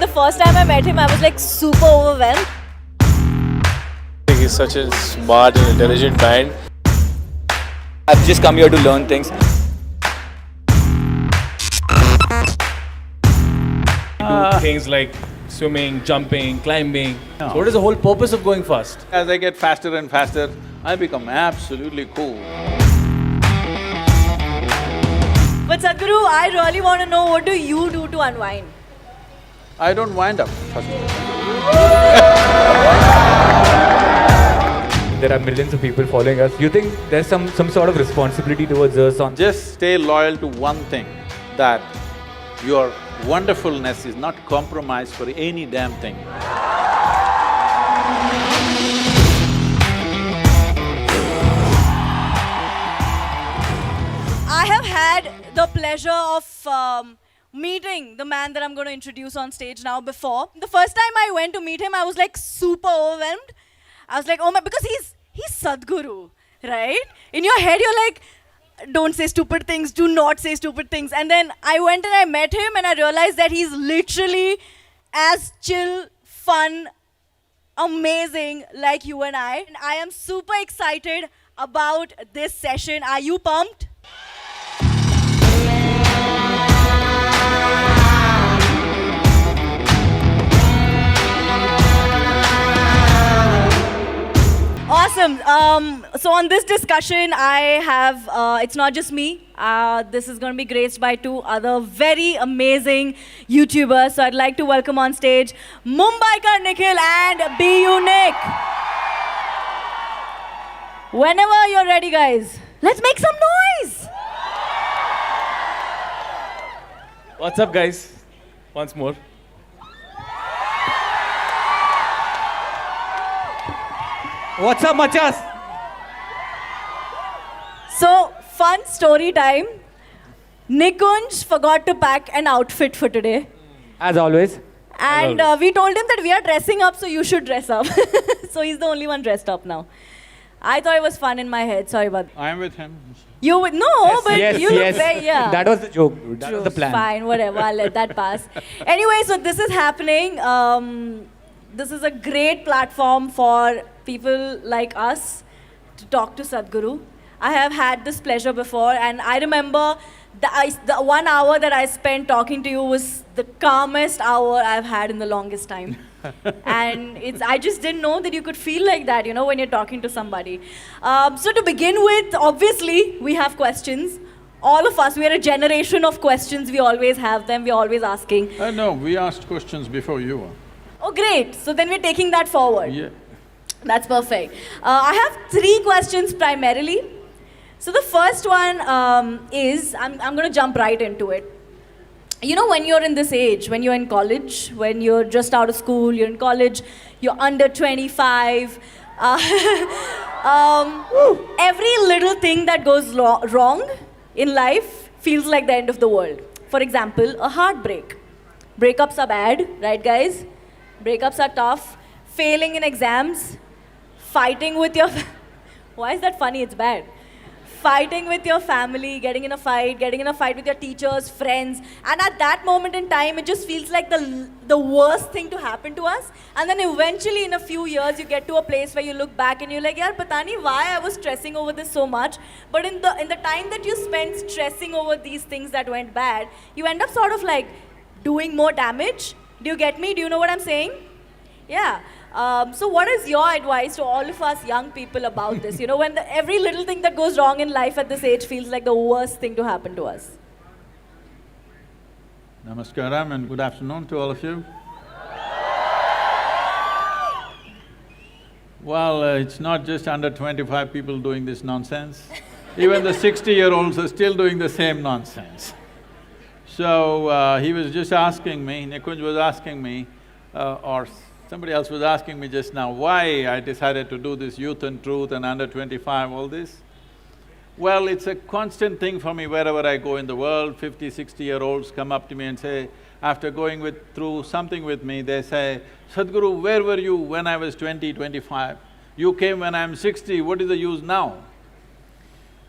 The first time I met him, I was like super overwhelmed. He's such a smart and intelligent mind. I've just come here to learn things. Do things like swimming, jumping, climbing. So what is the whole purpose of going fast? As I get faster and faster, I become absolutely cool. But Sadhguru, I really want to know, what do you do to unwind? I don't wind up, first of all. There are millions of people following us. You think there's some sort of responsibility towards us on Just stay loyal to one thing, that your wonderfulness is not compromised for any damn thing. I have had the pleasure of meeting the man that I'm going to introduce on stage now before. The first time I went to meet him, I was like super overwhelmed. I was like, oh my, because he's Sadhguru, right? In your head, you're like, don't say stupid things, do not say stupid things. And then I went and I met him and I realized that he's literally as chill, fun, amazing like you and I. And I am super excited about this session. Are you pumped? Awesome. So on this discussion, I have, it's not just me. This is going to be graced by two other very amazing YouTubers. So I'd like to welcome on stage Mumbiker Nikhil and YouNick. Whenever you're ready, guys, let's make some noise. What's up, guys? Once more. What's up, machas? So, fun story time. Nikunj forgot to pack an outfit for today. As always. And we told him that we are dressing up, so you should dress up. So he's the only one dressed up now. I thought it was fun in my head. Sorry about that. I am with him. You would no, but yes, you yes. look very That was the joke, dude. That True, was the plan. Fine, whatever. I'll let that pass. Anyway, so this is happening. This is a great platform for people like us to talk to Sadhguru. I have had this pleasure before, and I remember the 1 hour that I spent talking to you was the calmest hour I've had in the longest time. And I just didn't know that you could feel like that, you know, when you're talking to somebody. So to begin with, obviously, we have questions. All of us, we are a generation of questions. We always have them. We're always asking. No, we asked questions before you. Oh, great. So then we're taking that forward. Yeah. That's perfect. I have 3 questions primarily. So the first one is, I'm going to jump right into it. You know, when you're in this age, when you're in college, when you're just out of school, you're in college, you're under 25, every little thing that goes wrong in life feels like the end of the world. For example, a heartbreak. Breakups are bad, right guys? Breakups are tough. Failing in exams, fighting with your... Why is that funny? It's bad. Fighting with your family, getting in a fight with your teachers, friends. And at that moment in time, it just feels like the worst thing to happen to us. And then eventually, in a few years, you get to a place where you look back and you're like, yaar, pata nahi why I was stressing over this so much. But in the time that you spent stressing over these things that went bad, you end up sort of like doing more damage. Do you get me? Do you know what I'm saying? Yeah. So what is your advice to all of us young people about this? You know, when every little thing that goes wrong in life at this age feels like the worst thing to happen to us. Namaskaram and good afternoon to all of you. Well, it's not just under 25 people doing this nonsense. Even the 60-year-olds are still doing the same nonsense. So, he was just asking me, Nikunj was asking me, or somebody else was asking me just now, why I decided to do this youth and truth and under 25, all this. Well, it's a constant thing for me wherever I go in the world. 50, 60-year-olds come up to me and say, after going through something with me, they say, Sadhguru, where were you when I was 20, 25? You came when I'm 60, what is the use now?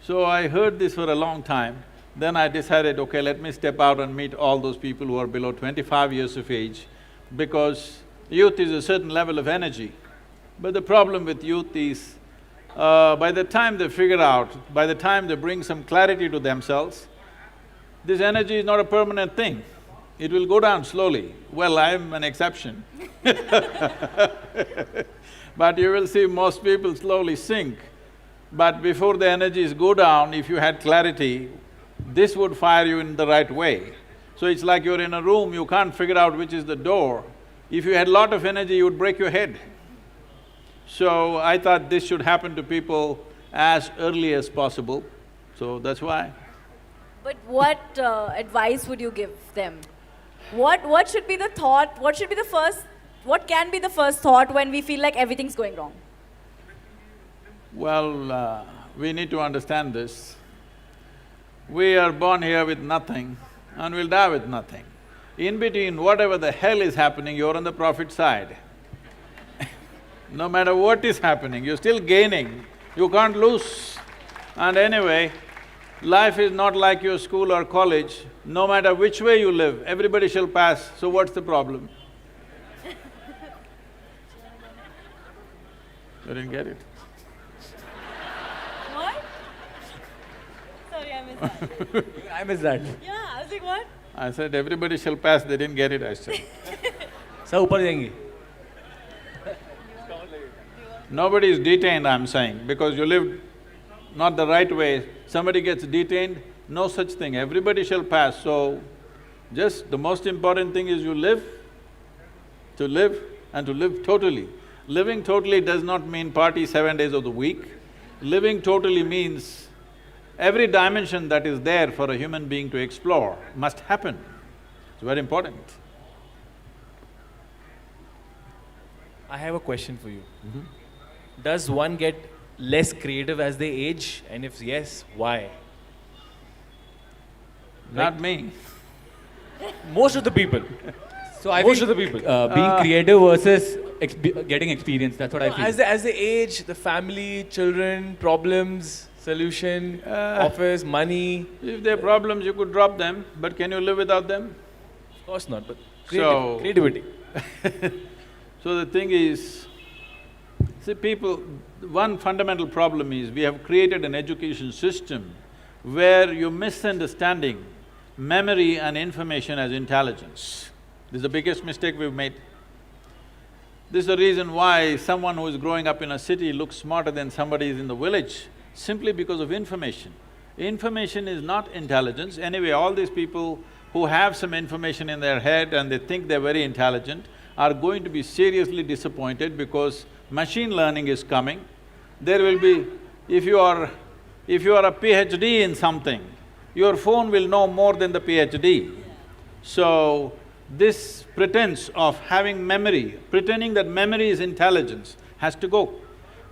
So I heard this for a long time. Then I decided, okay, let me step out and meet all those people who are below 25 years of age, because youth is a certain level of energy. But the problem with youth is, by the time they figure out, by the time they bring some clarity to themselves, this energy is not a permanent thing. It will go down slowly. Well, I'm an exception. But you will see most people slowly sink. But before the energies go down, if you had clarity, this would fire you in the right way. So it's like you're in a room, you can't figure out which is the door. If you had a lot of energy, you would break your head. So I thought this should happen to people as early as possible, so that's why. But what advice would you give them? What should be the thought, what can be the first thought when we feel like everything's going wrong? Well, we need to understand this. We are born here with nothing and we'll die with nothing. In between, whatever the hell is happening, you're on the profit side. No matter what is happening, you're still gaining, you can't lose. And anyway, life is not like your school or college. No matter which way you live, everybody shall pass, so what's the problem? You didn't get it? What? Sorry, I missed that. I missed that. Yeah, I was like, what? I said, everybody shall pass, they didn't get it, I said. Sir, ऊपर जाएंगे. Nobody is detained, I'm saying, because you lived not the right way, somebody gets detained, no such thing, everybody shall pass, so just the most important thing is you live, and to live totally. Living totally does not mean party 7 days of the week. Living totally means every dimension that is there for a human being to explore must happen. It's very important. I have a question for you. Does one get less creative as they age? And if yes, why? Not me. Most of the people. So I Most think of the people. being creative versus getting experience, that's what I feel. As they age, the family, children, problems, solution, office, money. If there are problems, you could drop them, but can you live without them? Of course not, but So- creativity. So the thing is, see people, one fundamental problem is we have created an education system where you're misunderstanding memory and information as intelligence. This is the biggest mistake we've made. This is the reason why someone who is growing up in a city looks smarter than somebody who's in the village, simply because of information. Information is not intelligence. Anyway, all these people who have some information in their head and they think they're very intelligent are going to be seriously disappointed because machine learning is coming. There will be… if you are a PhD in something, your phone will know more than the PhD. So, this pretense of having memory, pretending that memory is intelligence, has to go.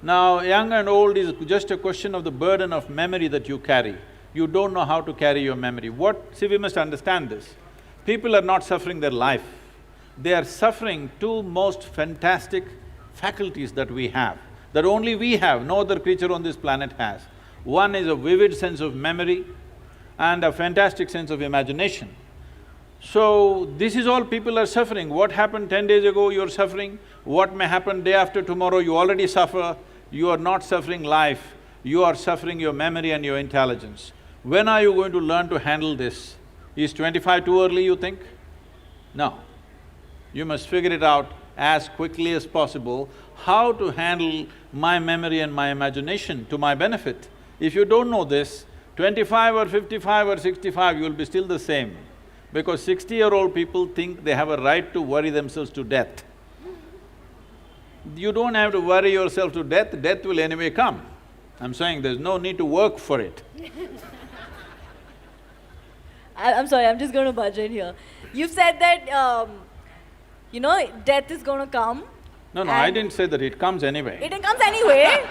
Now, young and old is just a question of the burden of memory that you carry. You don't know how to carry your memory. See, we must understand this. People are not suffering their life. They are suffering two most fantastic faculties that we have, that only we have, no other creature on this planet has. One is a vivid sense of memory and a fantastic sense of imagination. So, this is all people are suffering. What happened 10 days ago, you're suffering. What may happen day after tomorrow, you already suffer. You are not suffering life, you are suffering your memory and your intelligence. When are you going to learn to handle this? Is 25 too early, you think? No. You must figure it out as quickly as possible, how to handle my memory and my imagination to my benefit. If you don't know this, 25 or 55 or 65, you will be still the same. Because 60-year-old people think they have a right to worry themselves to death. You don't have to worry yourself to death, death will anyway come. I'm saying there's no need to work for it. I'm sorry, I'm just going to budge in here. You've said that, death is going to come. No, I didn't say that, it comes anyway. It comes anyway.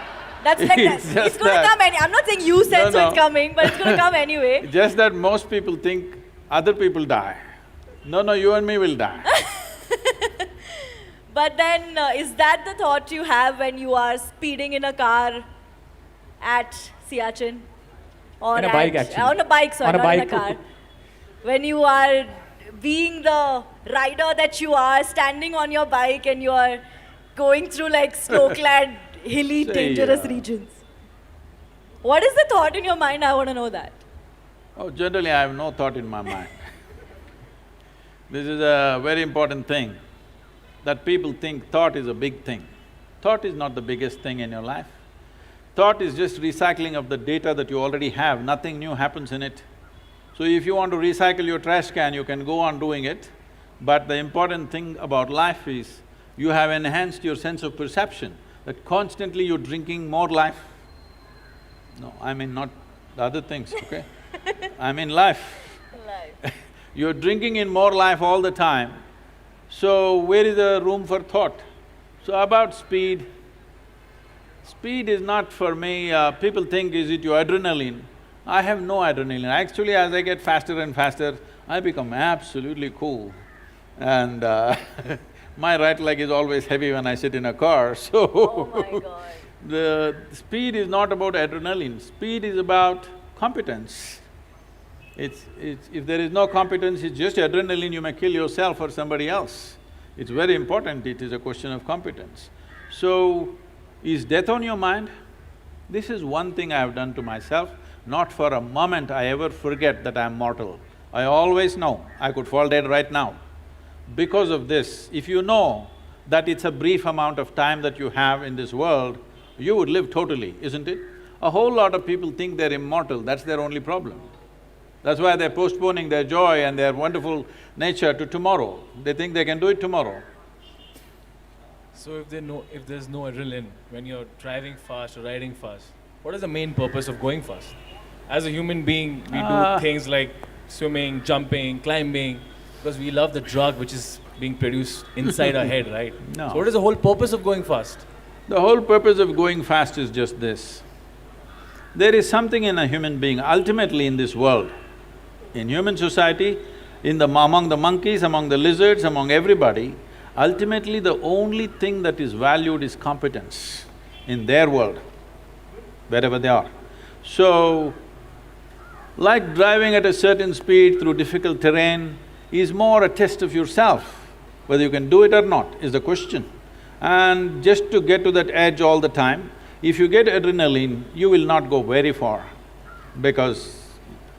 That's like that. It's just It's going to that- come I'm not saying you said so it's coming, but it's going to come anyway. Just that most people think other people die. No, you and me will die. But then, is that the thought you have when you are speeding in a car at Siachen? Or On a bike, actually. On a bike, sorry, On a not in a bike. car. When you are being the rider that you are, standing on your bike and you are going through like snow-clad, hilly, dangerous regions. What is the thought in your mind? I want to know that. Oh, generally I have no thought in my mind. This is a very important thing, that people think thought is a big thing. Thought is not the biggest thing in your life. Thought is just recycling of the data that you already have, nothing new happens in it. So if you want to recycle your trash can, you can go on doing it, but the important thing about life is you have enhanced your sense of perception, that constantly you're drinking more life. No, I mean not the other things, okay? I mean life. You're drinking in more life all the time, so where is the room for thought? So about speed, speed is not for me, people think, is it your adrenaline? I have no adrenaline. Actually, as I get faster and faster, I become absolutely cool. And my right leg is always heavy when I sit in a car, so… Oh my God. The speed is not about adrenaline, speed is about competence. If there is no competence, it's just adrenaline, you may kill yourself or somebody else. It's very important, it is a question of competence. So, is death on your mind? This is one thing I have done to myself, not for a moment I ever forget that I am mortal. I always know I could fall dead right now. Because of this, if you know that it's a brief amount of time that you have in this world, you would live totally, isn't it? A whole lot of people think they're immortal, that's their only problem. That's why they're postponing their joy and their wonderful nature to tomorrow. They think they can do it tomorrow. So if there's no adrenaline when you're driving fast or riding fast, what is the main purpose of going fast? As a human being, we do things like swimming, jumping, climbing, because we love the drug which is being produced inside our head, right? No. So what is the whole purpose of going fast? The whole purpose of going fast is just this. There is something in a human being, ultimately in this world, in human society, among the monkeys, among the lizards, among everybody, ultimately the only thing that is valued is competence in their world, wherever they are. So, like driving at a certain speed through difficult terrain is more a test of yourself. Whether you can do it or not is the question. And just to get to that edge all the time, if you get adrenaline, you will not go very far because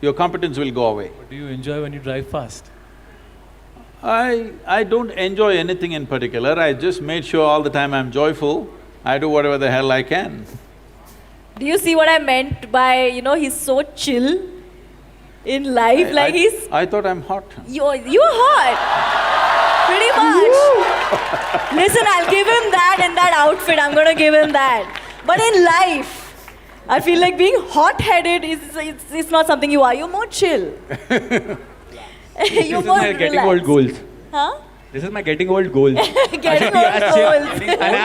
your competence will go away. What do you enjoy when you drive fast? I don't enjoy anything in particular, I just made sure all the time I'm joyful, I do whatever the hell I can. Do you see what I meant by, he's so chill in life, I thought I'm hot. You're hot, pretty much. Listen, I'll give him that in that outfit, I'm gonna give him that. But in life, I feel like being hot-headed is not something you are, you're more chill. You're more my getting old goals. Huh? This is my getting old goals. Getting old goals. And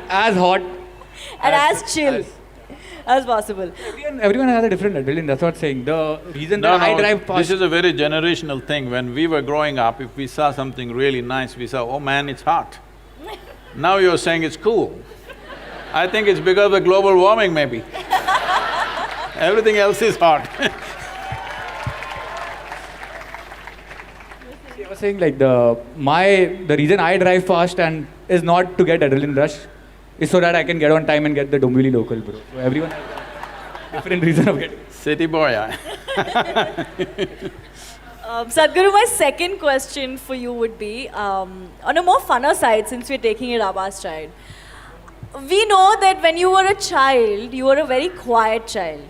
as hot. And as chill as possible. Everyone has a different adrenaline, that's what I'm saying. The reason that I drive fast… This is a very generational thing. When we were growing up, if we saw something really nice, we saw, oh man, it's hot. Now you're saying it's cool. I think it's because of global warming maybe. Everything else is hot. I was saying like the reason I drive fast and is not to get adrenaline rush, is so that I can get on time and get the Dombivli local, bro. So everyone has a different reason of getting… City boy, Sadhguru, my second question for you would be, on a more funner side, since we're taking it our stride. We know that when you were a child, you were a very quiet child.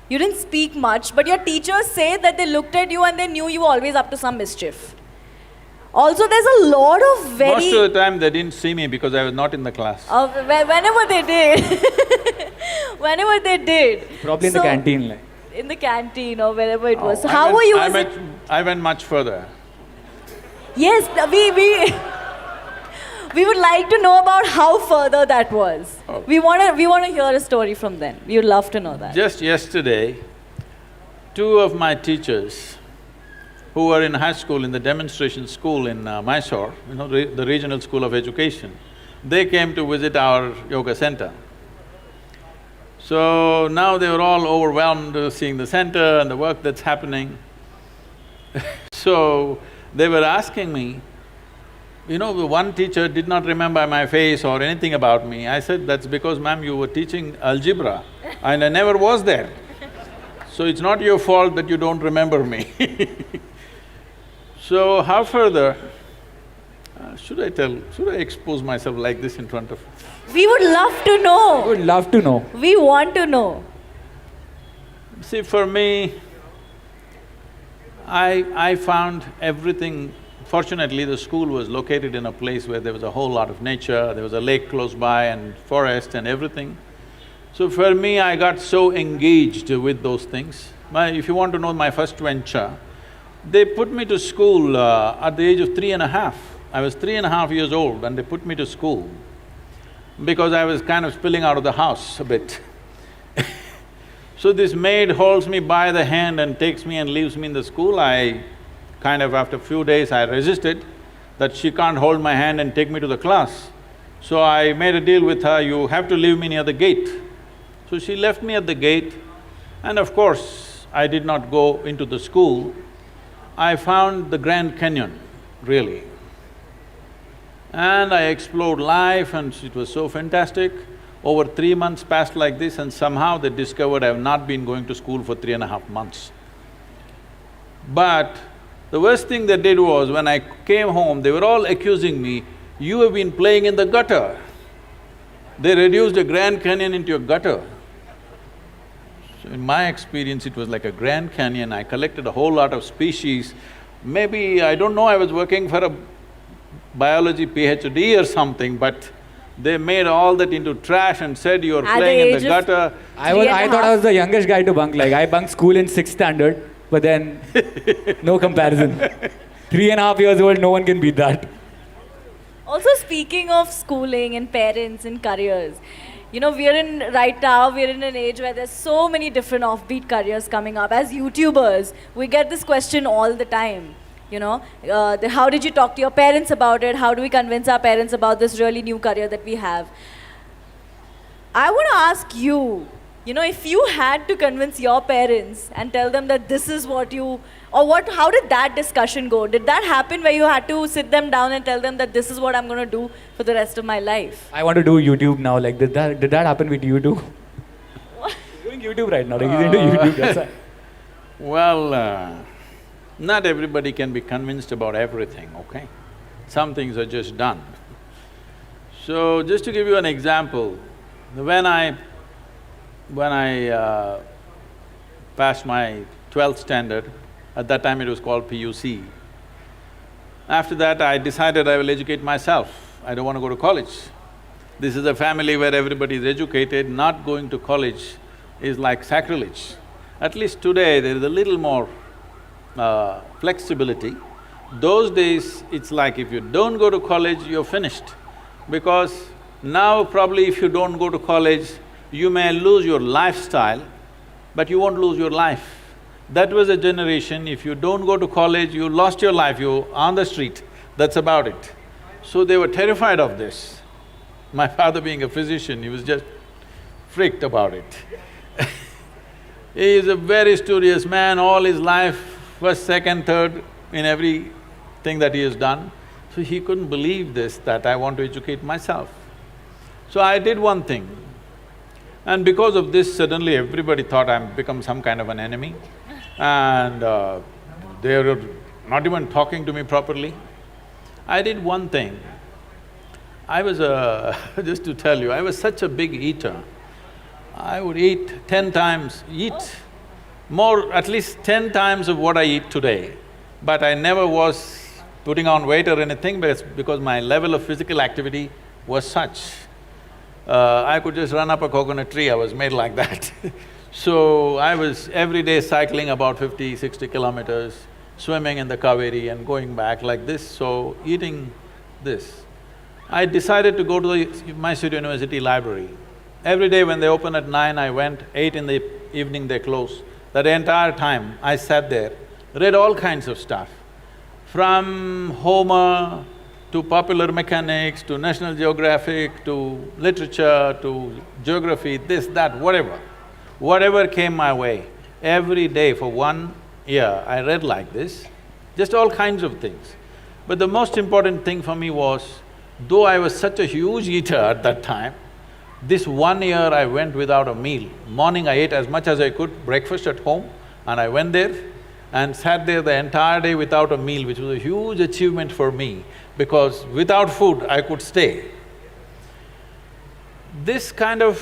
You didn't speak much, but your teachers say that they looked at you and they knew you were always up to some mischief. Also, there's a lot of very… Most of the time they didn't see me because I was not in the class. Whenever they did. Whenever they did. Probably in the canteen, like. In the canteen or wherever it was. So how were you… I went much further. Yes, we would like to know about how further that was. Oh. We want to hear a story from them. We would love to know that. Just yesterday, two of my teachers who were in high school, in the demonstration school in Mysore, the regional school of education, they came to visit our yoga center. So now they were all overwhelmed seeing the center and the work that's happening. So they were asking me, You know, one teacher did not remember my face or anything about me. I said, that's because, ma'am, you were teaching algebra and I never was there. So it's not your fault that you don't remember me. So how further? Should I expose myself like this in front of… We would love to I know. would love to know. We want to know. See, for me, I found everything… Fortunately, the school was located in a place where there was a whole lot of nature, there was a lake close by and forest and everything. So for me, I got so engaged with those things. If you want to know my first venture, they put me to school at the age of 3.5. I was 3.5 years old and they put me to school because I was kind of spilling out of the house a bit. So this maid holds me by the hand and takes me and leaves me in the school. I kind of, after a few days, I resisted that she can't hold my hand and take me to the class. So I made a deal with her, you have to leave me near the gate. So she left me at the gate and of course, I did not go into the school. I found the Grand Canyon, really. And I explored life and it was so fantastic. Over 3 months passed like this and somehow they discovered I have not been going to school for 3.5 months. But the worst thing they did was, when I came home, they were all accusing me, you have been playing in the gutter. They reduced a Grand Canyon into a gutter. So in my experience, it was like a Grand Canyon. I collected a whole lot of species. Maybe, I don't know, I was working for a biology PhD or something, but they made all that into trash and said you are playing in the gutter. I thought I was the youngest guy to bunk, like I bunked school in 6th standard, but then no comparison. 3.5 years old, no one can beat that. Also, speaking of schooling and parents and careers, you know, right now, we're in an age where there's so many different offbeat careers coming up. As YouTubers, we get this question all the time, you know, how did you talk to your parents about it? How do we convince our parents about this really new career that we have? I want to ask you, you know, if you had to convince your parents and tell them that this is what you… how did that discussion go? Did that happen where you had to sit them down and tell them that this is what I'm going to do for the rest of my life? I want to do YouTube now, like did that happen with you too? What? He's doing YouTube right now, like he's into YouTube, that's why. Well, not everybody can be convinced about everything, okay? Some things are just done. So, just to give you an example, when I passed my 12th standard, at that time it was called PUC. After that, I decided I will educate myself. I don't want to go to college. This is a family where everybody is educated. Not going to college is like sacrilege. At least today, there is a little more flexibility. Those days, it's like if you don't go to college, you're finished. Because now probably if you don't go to college, you may lose your lifestyle, but you won't lose your life. That was a generation, if you don't go to college, you lost your life, you're on the street, that's about it. So they were terrified of this. My father being a physician, he was just freaked about it. He is a very studious man, all his life, first, second, third in everything that he has done. So he couldn't believe this, that I want to educate myself. So I did one thing. And because of this, suddenly everybody thought I'm become some kind of an enemy. And they were not even talking to me properly. I did one thing. I was just to tell you, I was such a big eater. I would eat 10 times, more, at least 10 times of what I eat today. But I never was putting on weight or anything because my level of physical activity was such. I could just run up a coconut tree, I was made like that. So I was every day cycling about 50, 60 kilometers, swimming in the Kaveri and going back like this, so eating this. I decided to go to the Mysore University library. Every day when they open at 9, I went, 8 in the evening they close. That entire time, I sat there, read all kinds of stuff. From Homer to popular mechanics, to National Geographic, to literature, to geography, this, that, whatever. Whatever came my way, every day for 1 year, I read like this, just all kinds of things. But the most important thing for me was, though I was such a huge eater at that time, this 1 year I went without a meal. Morning I ate as much as I could, breakfast at home, and I went there and sat there the entire day without a meal, which was a huge achievement for me, because without food I could stay. This kind of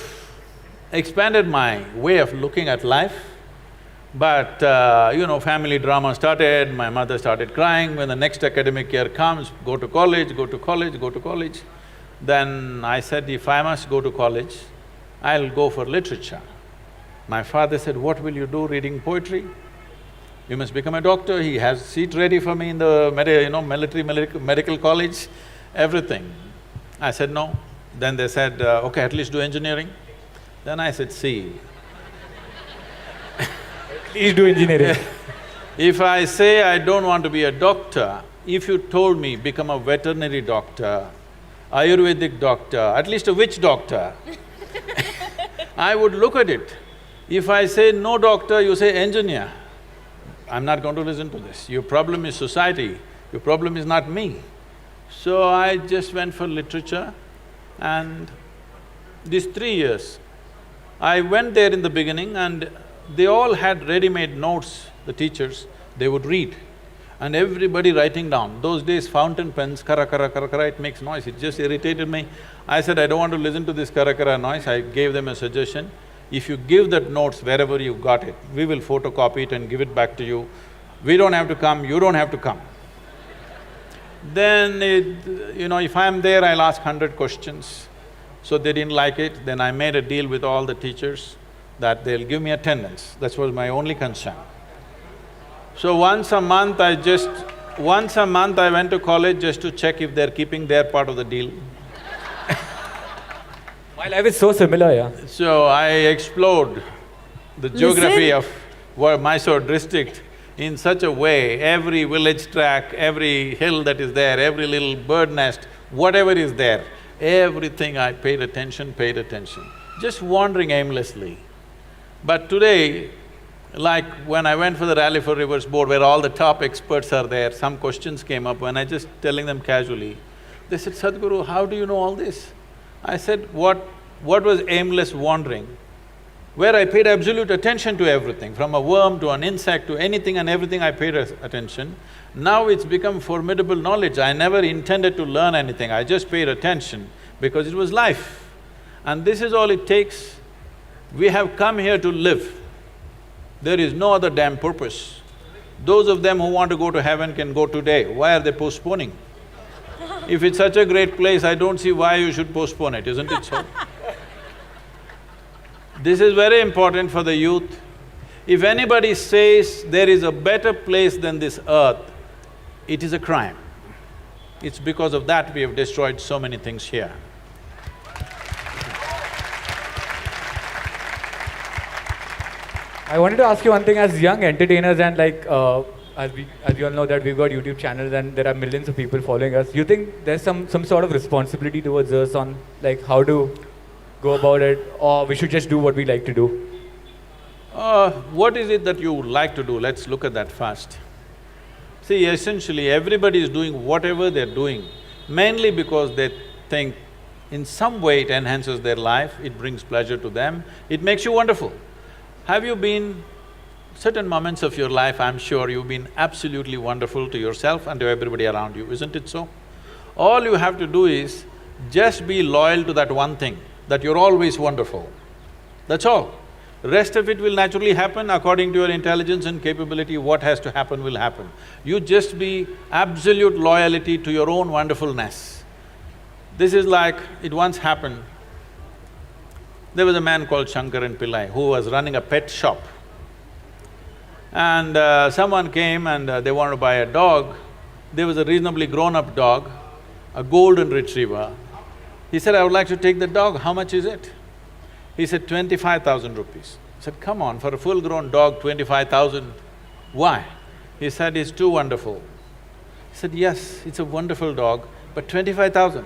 expanded my way of looking at life. But family drama started, my mother started crying. When the next academic year comes, go to college, go to college, go to college. Then I said, if I must go to college, I'll go for literature. My father said, what will you do reading poetry? You must become a doctor. He has seat ready for me in the medical college, everything. I said, no. Then they said, okay, at least do engineering. Then I said, see, Please do engineering. if I say I don't want to be a doctor, if you told me become a veterinary doctor, Ayurvedic doctor, at least a witch doctor, I would look at it. If I say no doctor, you say engineer, I'm not going to listen to this. Your problem is society, your problem is not me. So I just went for literature, and these 3 years, I went there in the beginning and they all had ready-made notes, the teachers, they would read, and everybody writing down. Those days fountain pens, kara kara kara kara, it makes noise, it just irritated me. I said, I don't want to listen to this kara kara noise. I gave them a suggestion, if you give that notes wherever you got it, we will photocopy it and give it back to you. We don't have to come, you don't have to come. Then if I'm there, I'll ask 100 questions. So they didn't like it, then I made a deal with all the teachers that they'll give me attendance. That was my only concern. So once a month I went to college just to check if they're keeping their part of the deal. My life is so similar, yeah. So I explored the geography of Mysore district in such a way, every village track, every hill that is there, every little bird nest, whatever is there, everything I paid attention, just wandering aimlessly. But today, like when I went for the Rally for Rivers board where all the top experts are there, some questions came up when I just telling them casually, they said, Sadhguru, how do you know all this? I said, what was aimless wandering? Where I paid absolute attention to everything, from a worm to an insect to anything and everything I paid attention. Now it's become formidable knowledge. I never intended to learn anything, I just paid attention because it was life. And this is all it takes. We have come here to live. There is no other damn purpose. Those of them who want to go to heaven can go today. Why are they postponing? If it's such a great place, I don't see why you should postpone it, isn't it so? This is very important for the youth. If anybody says there is a better place than this earth, it is a crime. It's because of that we have destroyed so many things here. I wanted to ask you one thing, as young entertainers and as we all know that we've got YouTube channels and there are millions of people following us, you think there's some sort of responsibility towards us on how to go about it, or we should just do what we like to do? What is it that you would like to do? Let's look at that first. See, essentially everybody is doing whatever they're doing, mainly because they think in some way it enhances their life, it brings pleasure to them, it makes you wonderful. Have you been… certain moments of your life, I'm sure you've been absolutely wonderful to yourself and to everybody around you, isn't it so? All you have to do is just be loyal to that one thing, that you're always wonderful. That's all. The rest of it will naturally happen according to your intelligence and capability. What has to happen will happen. You just be absolute loyalty to your own wonderfulness. This is like, it once happened, there was a man called Shankaran Pillai who was running a pet shop. And someone came and they wanted to buy a dog. There was a reasonably grown-up dog, a golden retriever. He said, I would like to take the dog, how much is it? He said, 25,000 rupees. I said, come on, for a full-grown dog, 25,000, why? He said, it's too wonderful. He said, yes, it's a wonderful dog, but 25,000,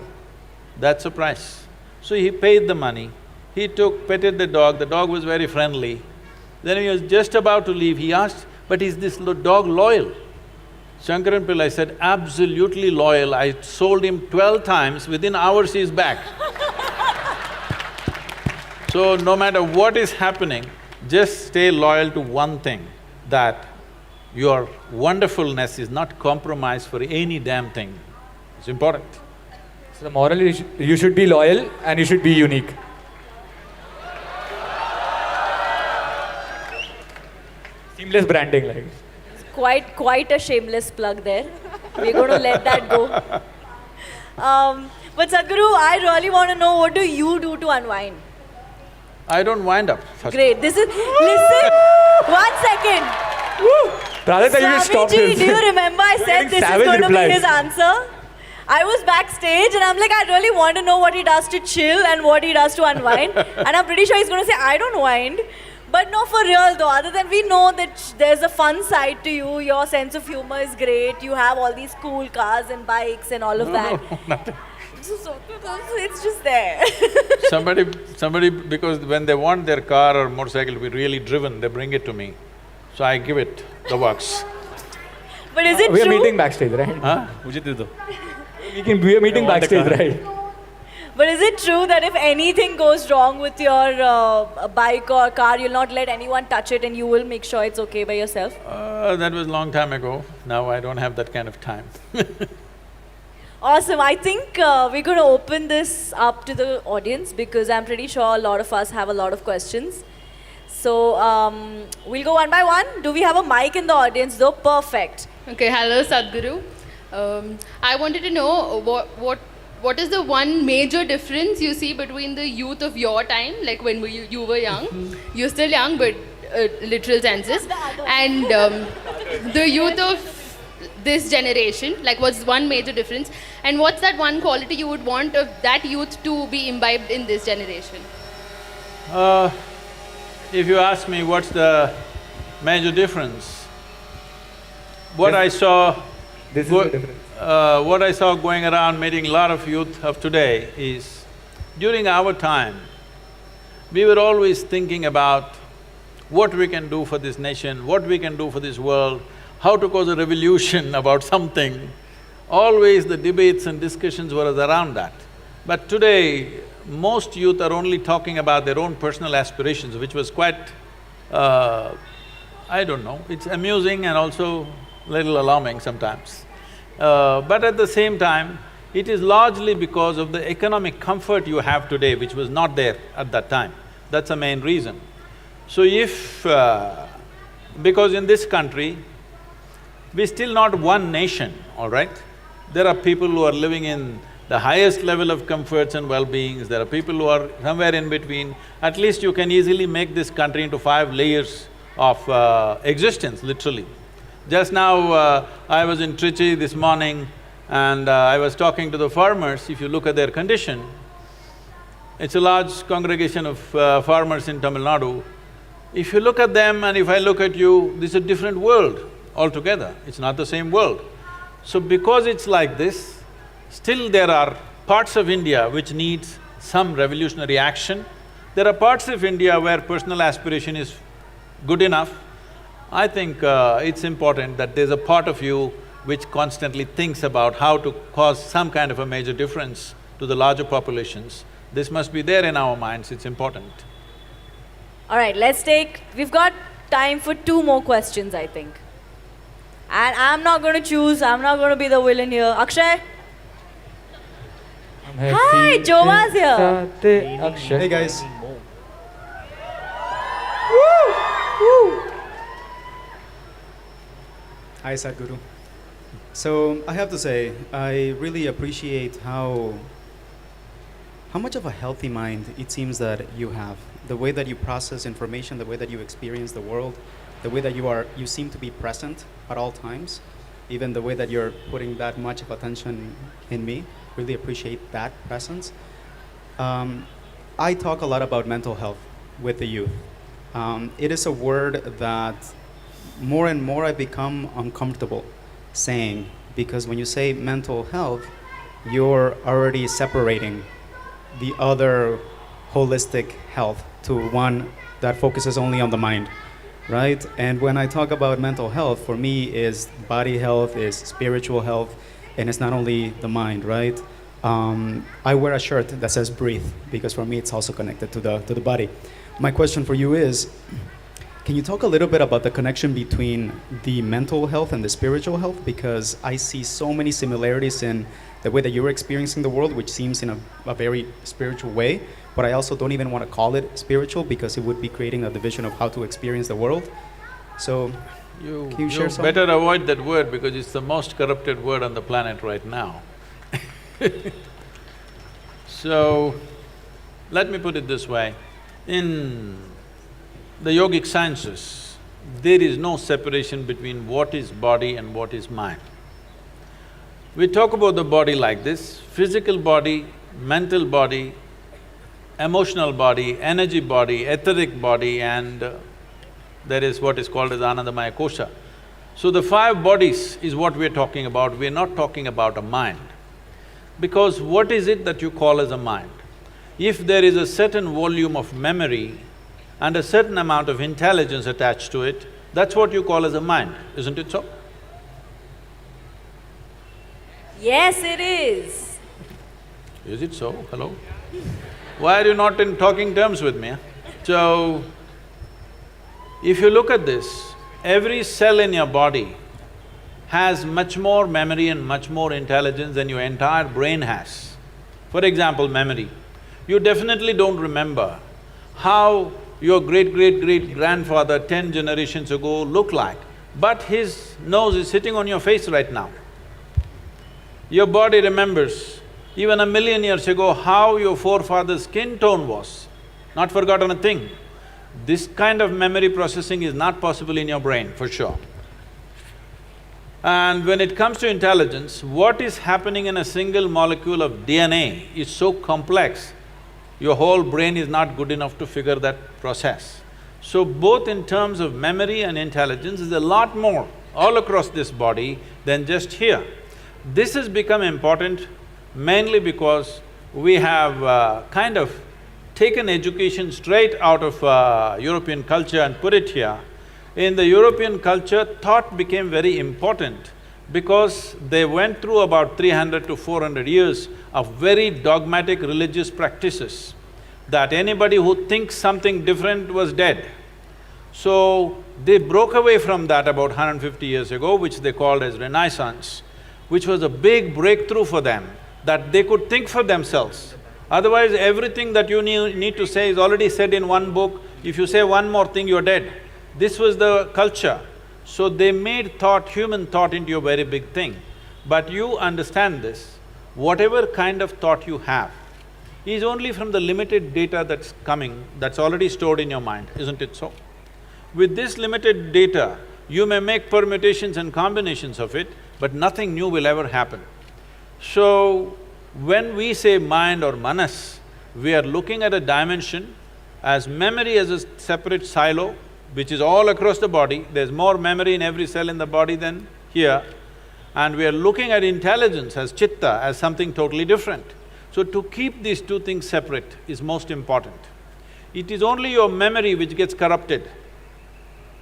that's the price. So he paid the money, he petted the dog was very friendly. Then he was just about to leave, he asked, but is this dog loyal? Shankaran Pillai said, absolutely loyal. I sold him 12 times, within hours he's back. So no matter what is happening, just stay loyal to one thing, that your wonderfulness is not compromised for any damn thing. It's important. So the moral is you should be loyal and you should be unique. Seamless branding, like. Quite a shameless plug there. We're going to let that go. But Sadhguru, I really want to know, what do you do to unwind? I don't wind up first. Great. This is… Listen, 1 second. Prajakta, you should stop Swamiji, this. do you remember I You're said getting this is savage going to be replies. his answer? I was backstage and I'm like, I really want to know what he does to chill and what he does to unwind. And I'm pretty sure he's going to say, I don't wind. But no, for real though, other than we know that there's a fun side to you, your sense of humor is great, you have all these cool cars and bikes and all of that. So it's just there. Somebody, because when they want their car or motorcycle to be really driven, they bring it to me. So I give it the works. But is it We are true? meeting backstage, right? Huh? मुझे दे दो। We are meeting I want the backstage, car. right? But is it true that if anything goes wrong with your bike or car, you'll not let anyone touch it and you will make sure it's okay by yourself? That was a long time ago. Now I don't have that kind of time. Awesome. I think we're going to open this up to the audience because I'm pretty sure a lot of us have a lot of questions. So we'll go one by one. Do we have a mic in the audience though? Perfect. Okay, hello Sadhguru. I wanted to know what is the one major difference you see between the youth of your time, like when you were young, you're still young but literal senses, and the youth of this generation, like what's one major difference, and what's that one quality you would want of that youth to be imbibed in this generation? If you ask me what's the major difference, what I saw… This is the difference. what I saw going around meeting a lot of youth of today is, during our time, we were always thinking about what we can do for this nation, what we can do for this world, how to cause a revolution about something. Always the debates and discussions were around that. But today, most youth are only talking about their own personal aspirations, which was quite… I don't know, it's amusing and also little alarming sometimes. But at the same time, it is largely because of the economic comfort you have today, which was not there at that time. That's the main reason. So if… because in this country, we're still not one nation, all right? There are people who are living in the highest level of comforts and well-beings, there are people who are somewhere in between. At least you can easily make this country into 5 layers of existence, literally. Just now, I was in Trichy this morning and I was talking to the farmers. If you look at their condition, it's a large congregation of farmers in Tamil Nadu. If you look at them and if I look at you, this is a different world altogether. It's not the same world. So because it's like this, still there are parts of India which needs some revolutionary action. There are parts of India where personal aspiration is good enough. I think it's important that there's a part of you which constantly thinks about how to cause some kind of a major difference to the larger populations. This must be there in our minds, it's important. All right, we've got time for 2 more questions, I think. And I'm not going to choose, I'm not going to be the villain here. Akshay? Hi, Jova's here. Hey guys. Hi Sadhguru. So I have to say, I really appreciate how much of a healthy mind it seems that you have. The way that you process information, the way that you experience the world, the way that you seem to be present at all times, even the way that you're putting that much of attention in me. Really appreciate that presence. I talk a lot about mental health with the youth. It is a word that more and more I become uncomfortable saying, because when you say mental health, you're already separating the other holistic health to one that focuses only on the mind. right? And when I talk about mental health, for me is body health, is spiritual health, and it's not only the mind, right? I wear a shirt that says breathe because for me it's also connected to the body. My question for you is, can you talk a little bit about the connection between the mental health and the spiritual health? Because I see so many similarities in the way that you're experiencing the world, which seems in a very spiritual way, but I also don't even want to call it spiritual because it would be creating a division of how to experience the world. So, can you share some? better avoid that word because it's the most corrupted word on the planet right now. So, let me put it this way. In the yogic sciences, there is no separation between what is body and what is mind. We talk about the body like this: physical body, mental body, emotional body, energy body, etheric body, and there is what is called as Anandamaya Kosha. So the 5 bodies is what we're talking about, we're not talking about a mind. Because what is it that you call as a mind? If there is a certain volume of memory and a certain amount of intelligence attached to it, that's what you call as a mind, isn't it so? Yes, it is. Is it so? Hello? Why are you not in talking terms with me? So, if you look at this, every cell in your body has much more memory and much more intelligence than your entire brain has. For example, memory. You definitely don't remember how your great-great-great-grandfather 10 generations ago looked like, but his nose is sitting on your face right now. Your body remembers even 1,000,000 years ago how your forefather's skin tone was, not forgotten a thing. This kind of memory processing is not possible in your brain, for sure. And when it comes to intelligence, what is happening in a single molecule of DNA is so complex, your whole brain is not good enough to figure that process. So both in terms of memory and intelligence is a lot more all across this body than just here. This has become important mainly because we have kind of taken education straight out of European culture and put it here. In the European culture, thought became very important because they went through about 300 to 400 years of very dogmatic religious practices, that anybody who thinks something different was dead. So, they broke away from that about 150 years ago, which they called as Renaissance, which was a big breakthrough for them, that they could think for themselves. Otherwise, everything that you need to say is already said in one book. If you say one more thing, you're dead. This was the culture. So they made thought, human thought, into a very big thing. But you understand this, whatever kind of thought you have is only from the limited data that's coming, that's already stored in your mind, isn't it so? With this limited data, you may make permutations and combinations of it, but nothing new will ever happen. So, when we say mind or manas, we are looking at a dimension as memory as a separate silo, which is all across the body. There's more memory in every cell in the body than here. And we are looking at intelligence as chitta, as something totally different. So to keep these two things separate is most important. It is only your memory which gets corrupted.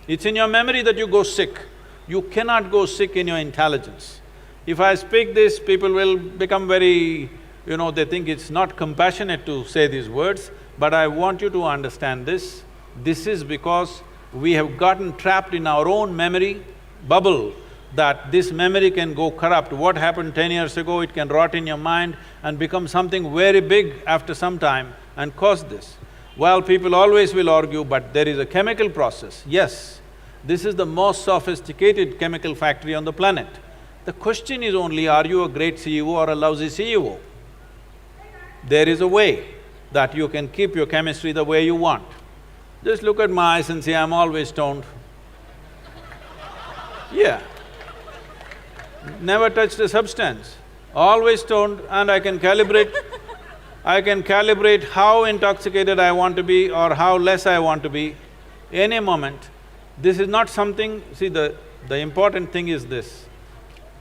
It's in your memory that you go sick. You cannot go sick in your intelligence. If I speak this, people will become very… they think it's not compassionate to say these words, but I want you to understand this. This is because we have gotten trapped in our own memory bubble, that this memory can go corrupt. What happened 10 years ago, it can rot in your mind and become something very big after some time and cause this. Well, people always will argue, but there is a chemical process. Yes, this is the most sophisticated chemical factory on the planet. The question is only, are you a great CEO or a lousy CEO? There is a way that you can keep your chemistry the way you want. Just look at my eyes and say, I'm always stoned. Yeah. Never touched a substance, always stoned, and I can calibrate how intoxicated I want to be or how less I want to be any moment. This is not something… See, the important thing is this.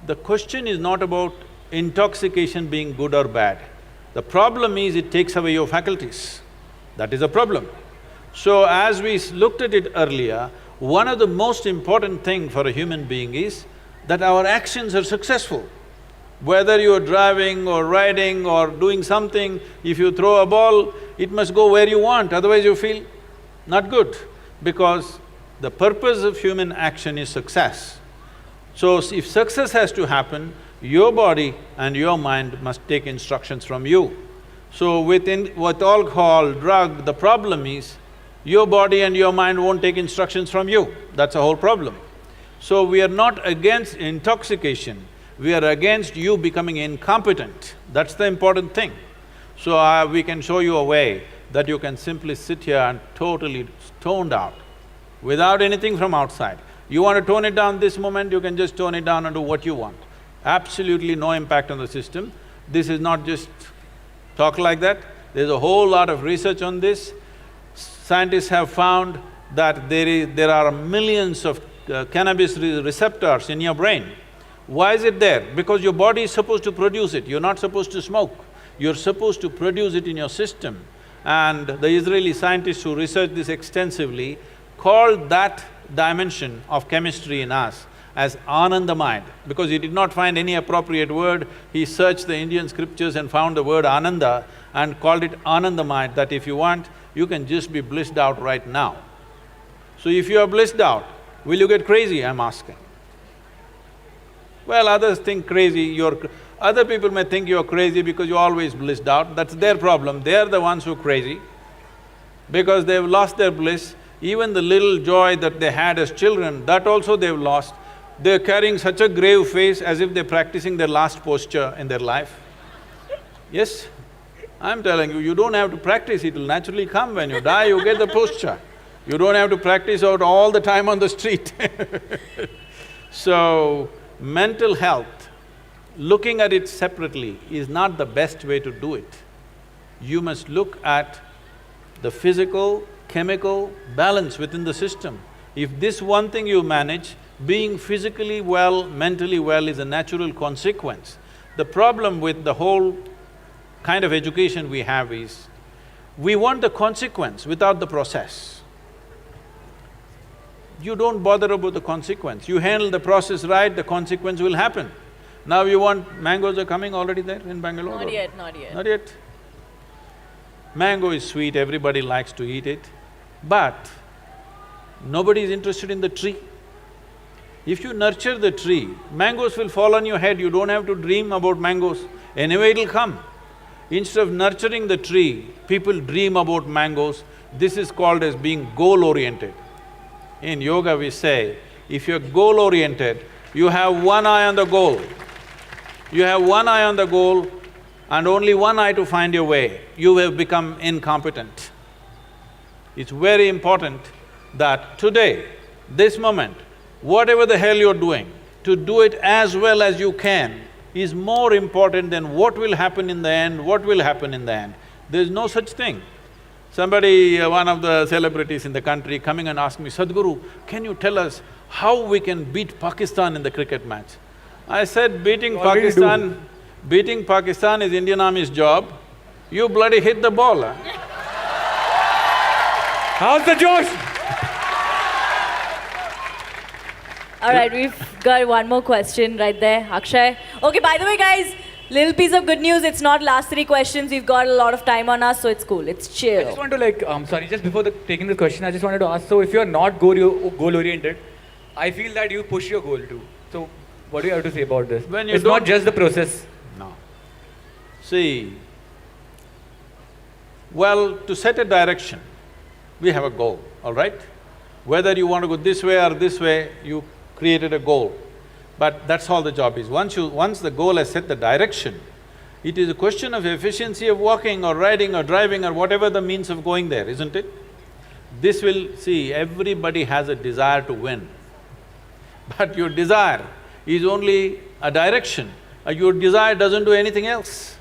The question is not about intoxication being good or bad. The problem is it takes away your faculties. That is a problem. So as we looked at it earlier, one of the most important thing for a human being is that our actions are successful. Whether you're driving or riding or doing something, if you throw a ball, it must go where you want, otherwise you feel not good, because the purpose of human action is success. So if success has to happen, your body and your mind must take instructions from you. So with alcohol, drug, the problem is your body and your mind won't take instructions from you, that's the whole problem. So we are not against intoxication, we are against you becoming incompetent, that's the important thing. So we can show you a way that you can simply sit here and totally stoned out, without anything from outside. You want to tone it down this moment, you can just tone it down and do what you want. Absolutely no impact on the system. This is not just talk like that, there's a whole lot of research on this. Scientists have found that there are millions of cannabis receptors in your brain. Why is it there? Because your body is supposed to produce it, you're not supposed to smoke. You're supposed to produce it in your system. And the Israeli scientists who researched this extensively called that dimension of chemistry in us as Anandamaya, because he did not find any appropriate word. He searched the Indian scriptures and found the word Ananda and called it Anandamaya, that if you want, you can just be blissed out right now. So if you are blissed out, will you get crazy, I'm asking? Well, others think crazy, other people may think you're crazy because you're always blissed out, that's their problem, they're the ones who are crazy. Because they've lost their bliss, even the little joy that they had as children, that also they've lost. They're carrying such a grave face as if they're practicing their last posture in their life. Yes, I'm telling you, you don't have to practice, it'll naturally come. When you die, you get the posture. You don't have to practice out all the time on the street So, mental health, looking at it separately is not the best way to do it. You must look at the physical, chemical balance within the system. If this one thing you manage, being physically well, mentally well is a natural consequence. The problem with the whole kind of education we have is, we want the consequence without the process. You don't bother about the consequence, you handle the process right, the consequence will happen. Now you want… mangoes are coming already there in Bangalore? Not yet, not yet. Not yet. Mango is sweet, everybody likes to eat it, but nobody is interested in the tree. If you nurture the tree, mangoes will fall on your head, you don't have to dream about mangoes, anyway it'll come. Instead of nurturing the tree, people dream about mangoes. This is called as being goal-oriented. In yoga we say, if you're goal-oriented, you have one eye on the goal. You have one eye on the goal and only one eye to find your way, you have become incompetent. It's very important that today, this moment, whatever the hell you're doing, to do it as well as you can is more important than what will happen in the end, what will happen in the end. There's no such thing. Somebody, one of the celebrities in the country coming and asked me, Sadhguru, can you tell us how we can beat Pakistan in the cricket match? I said, beating Pakistan is Indian Army's job, you bloody hit the ball, huh? How's the Josh? All right, we've got one more question right there, Akshay. Okay, by the way, guys, little piece of good news, it's not last 3 questions, we've got a lot of time on us, so it's cool, it's chill. I just want to sorry, just before taking the question, I just wanted to ask, so if you're not goal-oriented, I feel that you push your goal too. So, what do you have to say about this? It's not just the process. No. See, well, to set a direction, we have a goal, all right? Whether you want to go this way or this way, you created a goal. But that's all the job is. Once the goal has set the direction, it is a question of efficiency of walking or riding or driving or whatever the means of going there, isn't it? This will… see, everybody has a desire to win. But your desire is only a direction, your desire doesn't do anything else.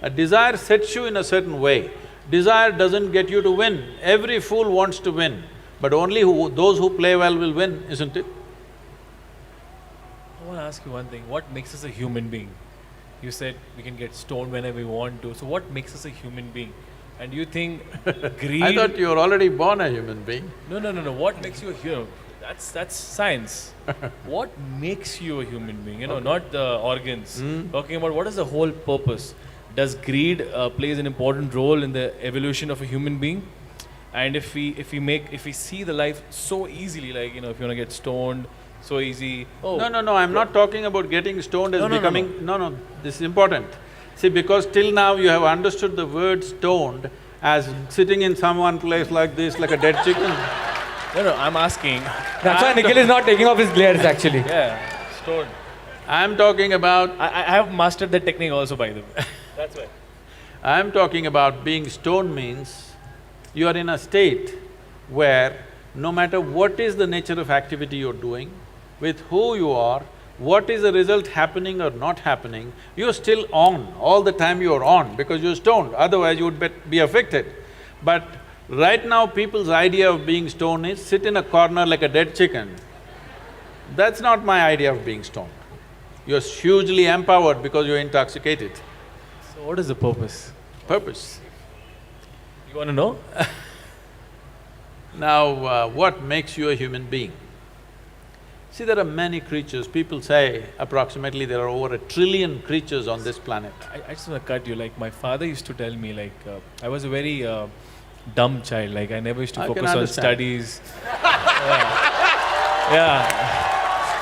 A desire sets you in a certain way. Desire doesn't get you to win. Every fool wants to win, but only those who play well will win, isn't it? I want to ask you one thing, what makes us a human being? You said we can get stoned whenever we want to, so what makes us a human being? And you think greed… I thought you were already born a human being. No, what makes you a human? That's science. What makes you a human being? You know, not the organs. Talking about what is the whole purpose. Does greed plays an important role in the evolution of a human being? And if we see the life so easily, like, you know, if you want to get stoned, so easy. Oh, No, I'm not talking about getting stoned as No, becoming… No, this is important. See, because till now you have understood the word stoned as sitting in some place like this, like a dead chicken. No, I'm asking. That's why Nikhil is not taking off his glares actually. Yeah, stoned. I'm talking about… I have mastered that technique also, by the way. That's why. I'm talking about being stoned means you are in a state where no matter what is the nature of activity you're doing, with who you are, what is the result happening or not happening, you're still on. All the time you're on because you're stoned, otherwise you would be affected. But right now people's idea of being stoned is sit in a corner like a dead chicken. That's not my idea of being stoned. You're hugely empowered because you're intoxicated. So what is the purpose? Purpose. You want to know? Now, what makes you a human being? See, there are many creatures. People say approximately there are over 1 trillion creatures on this planet. I just want to cut you. Like, my father used to tell me, like, I was a very dumb child. Like, I never used to I can focus on understand. studies. Yeah.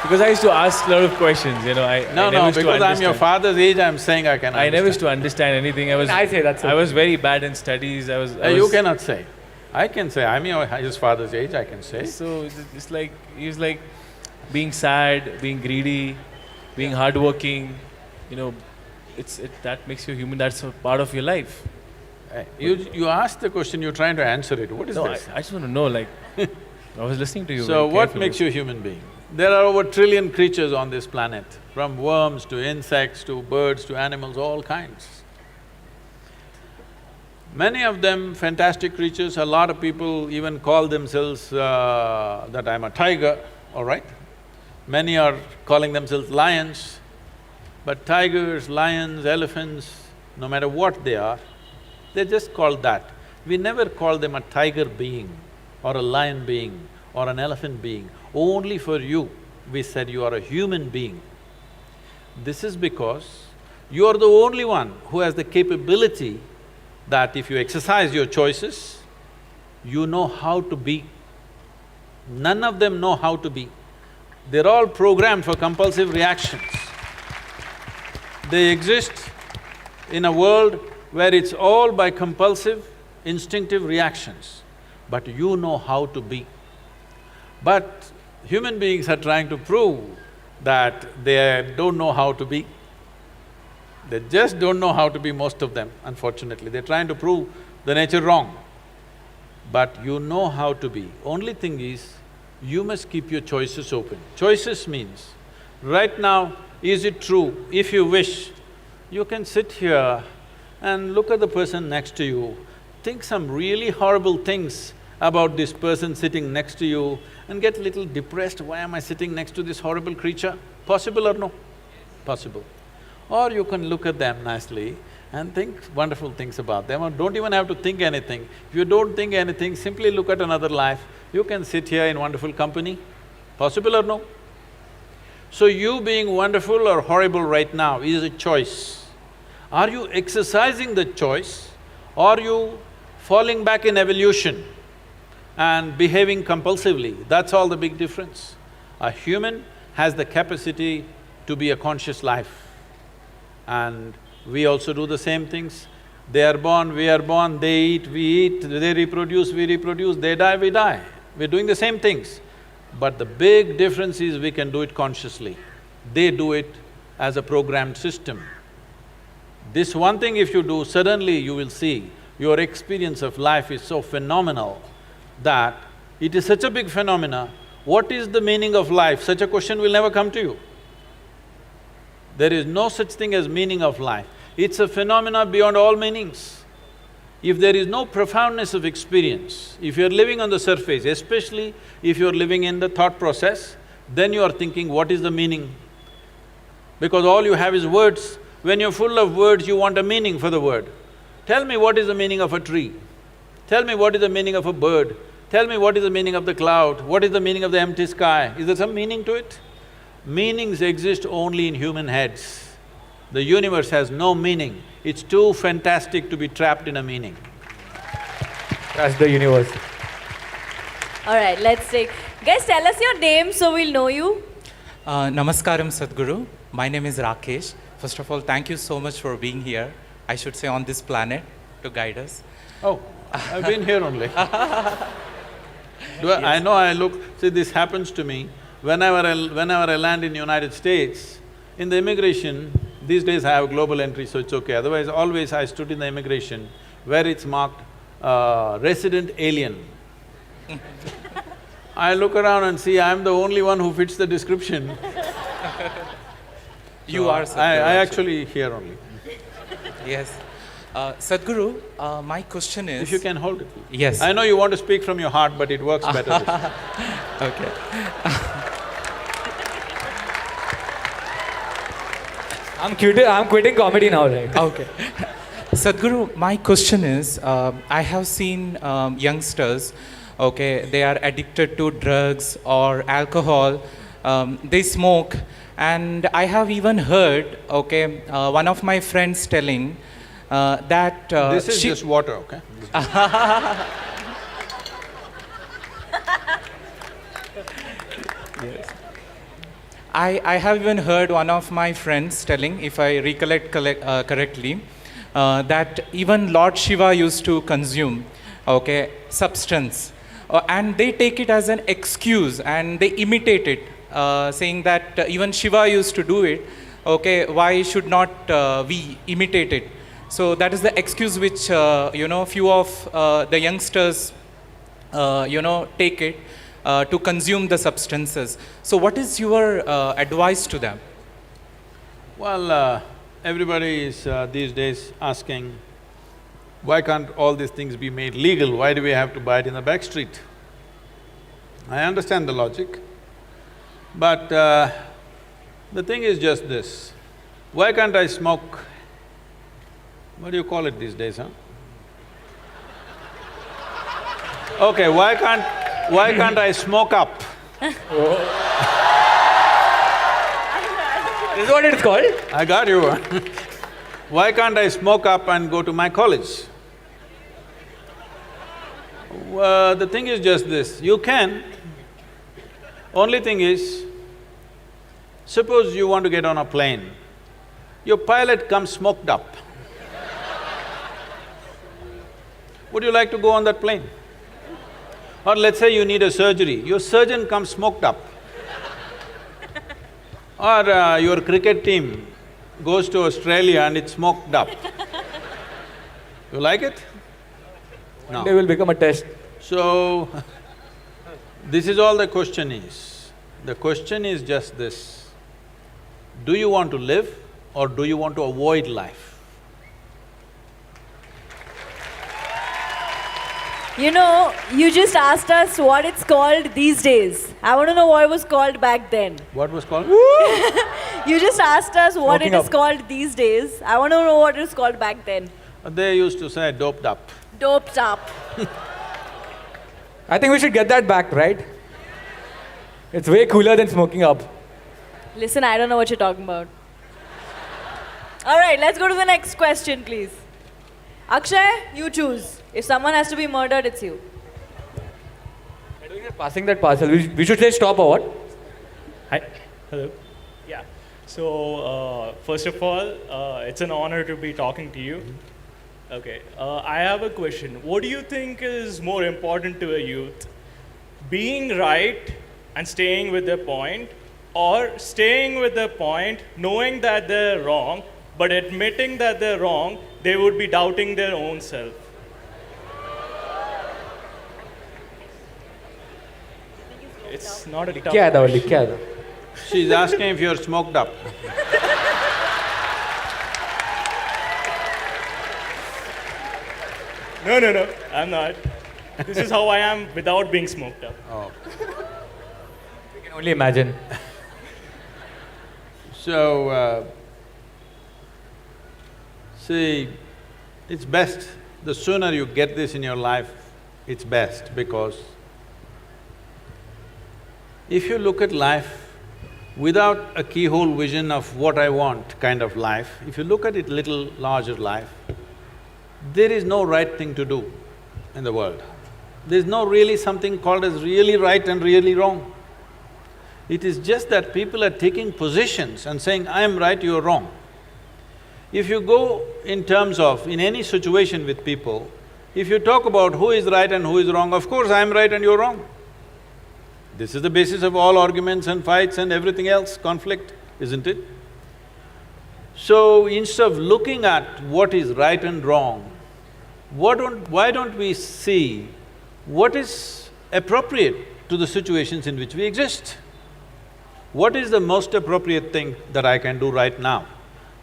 Because I used to ask a lot of questions, you know. I No, never used to because I'm your understand. father's age, I'm saying I can I never used understand. to understand anything. I say that's I was very bad in studies. I was. You cannot say. I can say, I'm his father's age, I can say. So it's like he's like being sad, being greedy, being hardworking. You know, that makes you human. That's a part of your life. You asked the question, you're trying to answer it. What is No, this? I just want to know. Like, I was listening to you. So very what carefully. makes you a human being? There are over 1 trillion creatures on this planet, from worms to insects to birds to animals, all kinds. Many of them fantastic creatures. A lot of people even call themselves that I'm a tiger, all right? Many are calling themselves lions, but tigers, lions, elephants, no matter what they are, they're just called that. We never call them a tiger being or a lion being or an elephant being. Only for you, we said you are a human being. This is because you are the only one who has the capability that if you exercise your choices, you know how to be. None of them know how to be. They're all programmed for compulsive reactions. They exist in a world where it's all by compulsive, instinctive reactions, but you know how to be. But human beings are trying to prove that they don't know how to be. They just don't know how to be, most of them, unfortunately. They're trying to prove the nature wrong. But you know how to be. Only thing is, you must keep your choices open. Choices means, right now, is it true? If you wish, you can sit here and look at the person next to you, think some really horrible things about this person sitting next to you and get a little depressed, why am I sitting next to this horrible creature? Possible or no? Possible. Or you can look at them nicely and think wonderful things about them, or don't even have to think anything. If you don't think anything, simply look at another life, you can sit here in wonderful company. Possible or no? So you being wonderful or horrible right now is a choice. Are you exercising the choice, or are you falling back in evolution and behaving compulsively? That's all the big difference. A human has the capacity to be a conscious life. And we also do the same things. They are born, we are born, they eat, we eat, they reproduce, we reproduce, they die, we die. We're doing the same things. But the big difference is we can do it consciously. They do it as a programmed system. This one thing if you do, suddenly you will see your experience of life is so phenomenal that it is such a big phenomena. What is the meaning of life? Such a question will never come to you. There is no such thing as meaning of life. It's a phenomena beyond all meanings. If there is no profoundness of experience, if you're living on the surface, especially if you're living in the thought process, then you are thinking, what is the meaning? Because all you have is words. When you're full of words, you want a meaning for the word. Tell me what is the meaning of a tree. Tell me what is the meaning of a bird. Tell me what is the meaning of the cloud, what is the meaning of the empty sky? Is there some meaning to it? Meanings exist only in human heads. The universe has no meaning. It's too fantastic to be trapped in a meaning. That's the universe. All right, let's take… Guys, tell us your name so we'll know you. Namaskaram Sadhguru. My name is Rakesh. First of all, thank you so much for being here. I should say on this planet to guide us. Oh, I've been here only. I know I look… See, this happens to me. Whenever I land in United States, in the immigration, these days I have global entry, so it's okay. Otherwise, always I stood in the immigration where it's marked resident alien. I look around and see I'm the only one who fits the description. You are Sadhguru. I actually here only. Yes. Sadhguru, my question is… If you can hold it. Yes. I know you want to speak from your heart, but it works better this way. Okay. I'm quitting comedy now, right? Okay. Sadhguru, my question is, I have seen youngsters, okay, they are addicted to drugs or alcohol, they smoke, and I have even heard, okay, one of my friends telling that… This is just water, okay? Yes. I have even heard one of my friends telling, if I recollect correctly, that even Lord Shiva used to consume, okay, substance. And they take it as an excuse and they imitate it, saying that even Shiva used to do it, okay, why should not we imitate it? So that is the excuse which, few of the youngsters, take it to consume the substances. So what is your advice to them? Well, everybody is these days asking, why can't all these things be made legal? Why do we have to buy it in the back street? I understand the logic, but the thing is just this. Why can't I smoke… What do you call it these days, huh? Okay, why can't I smoke up? This is what it's called? I got you. Why can't I smoke up and go to my college? The thing is just this, you can. Only thing is, suppose you want to get on a plane, your pilot comes smoked up. Would you like to go on that plane? Or let's say you need a surgery, your surgeon comes smoked up. Or your cricket team goes to Australia and it's smoked up. You like it? No. They will become a test. So, this is all the question is. The question is just this, do you want to live or do you want to avoid life? You know, you just asked us what it's called these days. I want to know what it was called back then. What was called? You just asked us what Smoking it is up. called these days. I want to know what it was called back then. They used to say doped up. Doped up. I think we should get that back, right? It's way cooler than smoking up. Listen, I don't know what you're talking about. All right, let's go to the next question, please. Akshay, you choose. If someone has to be murdered, it's you. I think we're passing that parcel. We should say stop or what? Hi. Hello. Yeah. So, first of all, it's an honor to be talking to you. Okay. I have a question. What do you think is more important to a youth? Being right and staying with their point, or staying with their point, knowing that they're wrong, but admitting that they're wrong, they would be doubting their own self? It's not a tough क्या था question. क्या था? She's asking if you're smoked up. No, I'm not. This is how I am without being smoked up. Oh. We can only imagine. So, see, it's best, the sooner you get this in your life, it's best, because If you look at life without a keyhole vision of what I want kind of life, if you look at it little larger life, there is no right thing to do in the world. There's no really something called as really right and really wrong. It is just that people are taking positions and saying, I am right, you are wrong. If you go in terms of, in any situation with people, if you talk about who is right and who is wrong, of course I am right and you're wrong. This is the basis of all arguments and fights and everything else, conflict, isn't it? So instead of looking at what is right and wrong, why don't we see what is appropriate to the situations in which we exist? What is the most appropriate thing that I can do right now?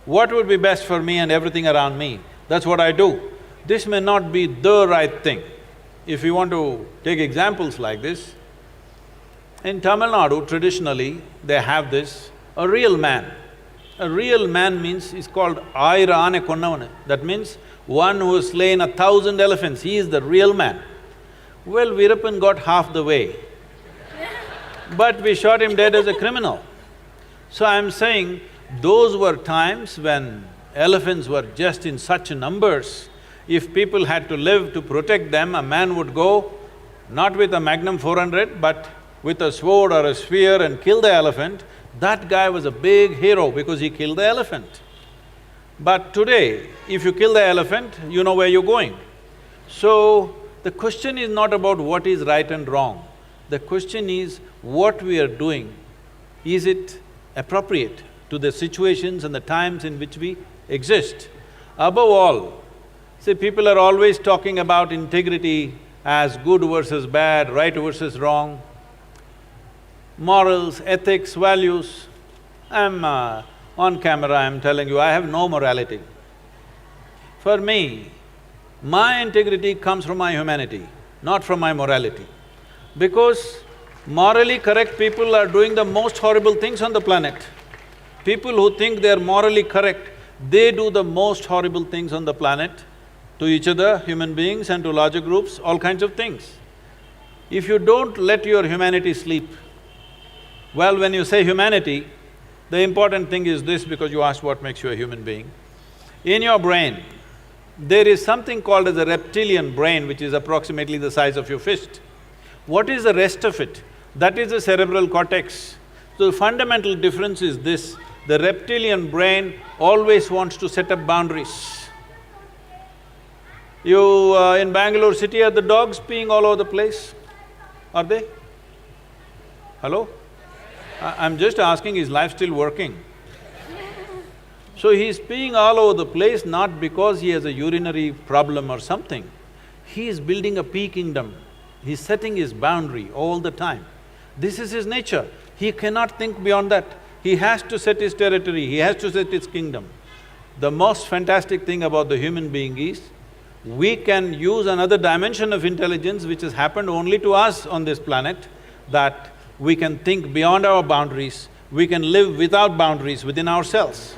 What would be best for me and everything around me? That's what I do. This may not be the right thing. If you want to take examples like this, in Tamil Nadu, traditionally, they have this, a real man. A real man means, is called Ayira Aane Konnavanu. That means one who has slain 1,000 elephants, he is the real man. Well, Veerappan got half the way, but we shot him dead as a criminal. So I'm saying, those were times when elephants were just in such numbers. If people had to live to protect them, a man would go not with a Magnum 400, but with a sword or a spear and kill the elephant. That guy was a big hero because he killed the elephant. But today, if you kill the elephant, you know where you're going. So, the question is not about what is right and wrong. The question is, what we are doing, is it appropriate to the situations and the times in which we exist? Above all, see, people are always talking about integrity as good versus bad, right versus wrong, morals, ethics, values. On camera, I'm telling you, I have no morality. For me, my integrity comes from my humanity, not from my morality. Because morally correct people are doing the most horrible things on the planet. People who think they're morally correct, they do the most horrible things on the planet, to each other, human beings, and to larger groups, all kinds of things. If you don't let your humanity sleep, well, when you say humanity, the important thing is this, because you asked what makes you a human being. In your brain, there is something called as a reptilian brain, which is approximately the size of your fist. What is the rest of it? That is the cerebral cortex. So the fundamental difference is this, the reptilian brain always wants to set up boundaries. In Bangalore city, are the dogs peeing all over the place? Are they? Hello? I'm just asking, is life still working? So he's peeing all over the place not because he has a urinary problem or something. He is building a pea kingdom. He's setting his boundary all the time. This is his nature. He cannot think beyond that. He has to set his territory, he has to set his kingdom. The most fantastic thing about the human being is, we can use another dimension of intelligence which has happened only to us on this planet, that we can think beyond our boundaries, we can live without boundaries within ourselves.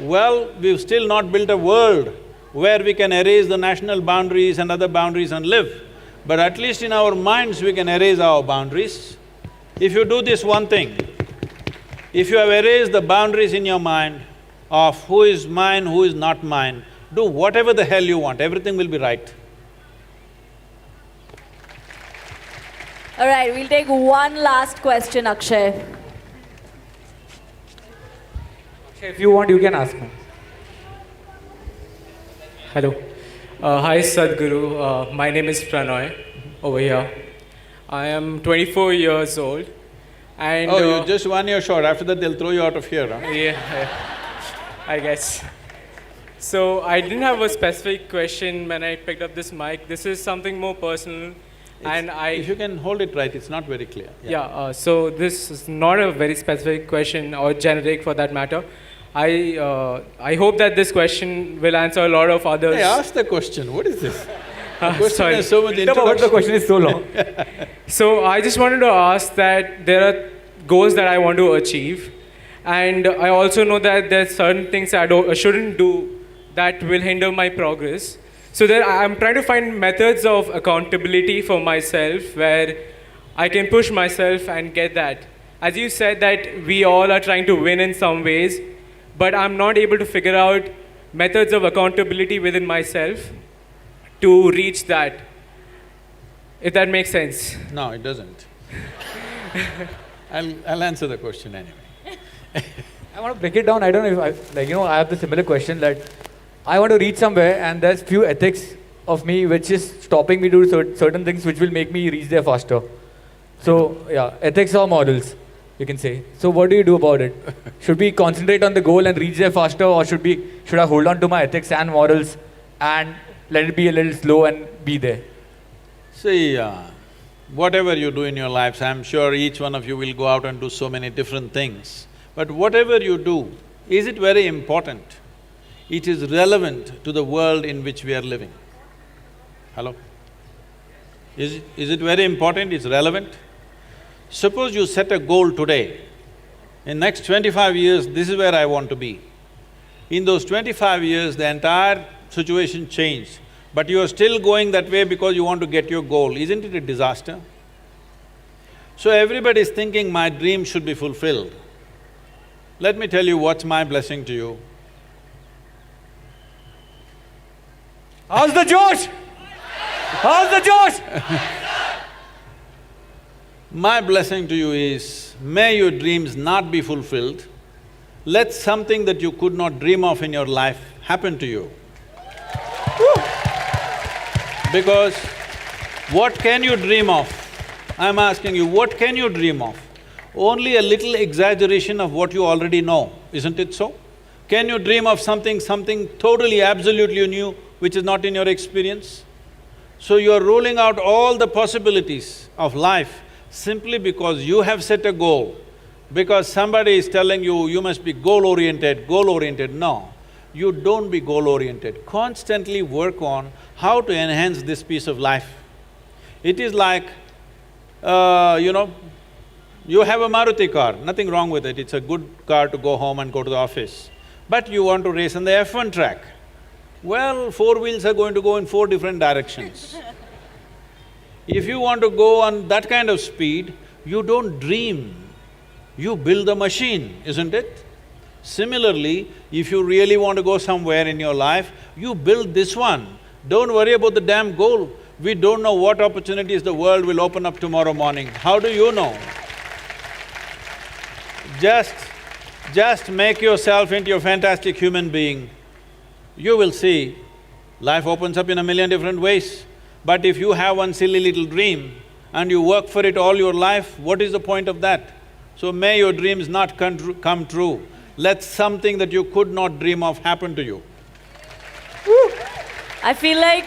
Well, we've still not built a world where we can erase the national boundaries and other boundaries and live. But at least in our minds we can erase our boundaries. If you do this one thing, if you have erased the boundaries in your mind of who is mine, who is not mine, do whatever the hell you want, everything will be right. All right, we'll take one last question, Akshay. Okay, if you want, you can ask me. Hello. Hi Sadhguru, my name is Pranoy over here. I am 24 years old and… Oh, you're just 1 year short, after that they'll throw you out of here, huh? Yeah, I guess. So I didn't have a specific question when I picked up this mic. This is something more personal and If you can hold it right, it's not very clear. Yeah, so this is not a very specific question or generic for that matter. I hope that this question will answer a lot of others. Hey, ask the question, what is this? The question sorry. has so much But introduction. the question is so long. So I just wanted to ask that there are goals that I want to achieve, and I also know that there's certain things I shouldn't do that will hinder my progress. So I'm trying to find methods of accountability for myself where I can push myself and get that. As you said that we all are trying to win in some ways, but I'm not able to figure out methods of accountability within myself to reach that. If that makes sense. No, it doesn't. I'll answer the question anyway. I want to break it down. I don't know if I have the similar question that I want to reach somewhere and there's few ethics of me which is stopping me to do certain things which will make me reach there faster. So yeah, ethics or morals, you can say. So what do you do about it? Should we concentrate on the goal and reach there faster, or should I hold on to my ethics and morals and let it be a little slow and be there? See, whatever you do in your lives, I'm sure each one of you will go out and do so many different things. But whatever you do, is it very important? It is relevant to the world in which we are living. Hello? Is it very important? It's relevant? Suppose you set a goal today, in next 25 years, this is where I want to be. In those 25 years, the entire situation changed, but you are still going that way because you want to get your goal. Isn't it a disaster? So everybody is thinking, my dream should be fulfilled. Let me tell you what's my blessing to you. How's the Josh? How's the Josh? My blessing to you is, may your dreams not be fulfilled. Let something that you could not dream of in your life happen to you. Because what can you dream of? I'm asking you, what can you dream of? Only a little exaggeration of what you already know, isn't it so? Can you dream of something totally, absolutely new, which is not in your experience? So you are ruling out all the possibilities of life simply because you have set a goal, because somebody is telling you, you must be goal-oriented, goal-oriented. No, you don't be goal-oriented. Constantly work on how to enhance this piece of life. It is like, you have a Maruti car, nothing wrong with it, it's a good car to go home and go to the office. But you want to race on the F1 track. Well, four wheels are going to go in four different directions. If you want to go on that kind of speed, you don't dream, you build the machine, isn't it? Similarly, if you really want to go somewhere in your life, you build this one. Don't worry about the damn goal. We don't know what opportunities the world will open up tomorrow morning. How do you know? Just make yourself into a fantastic human being. You will see, life opens up in a million different ways. But if you have one silly little dream and you work for it all your life, what is the point of that? So may your dreams not come true. Let something that you could not dream of happen to you. I feel like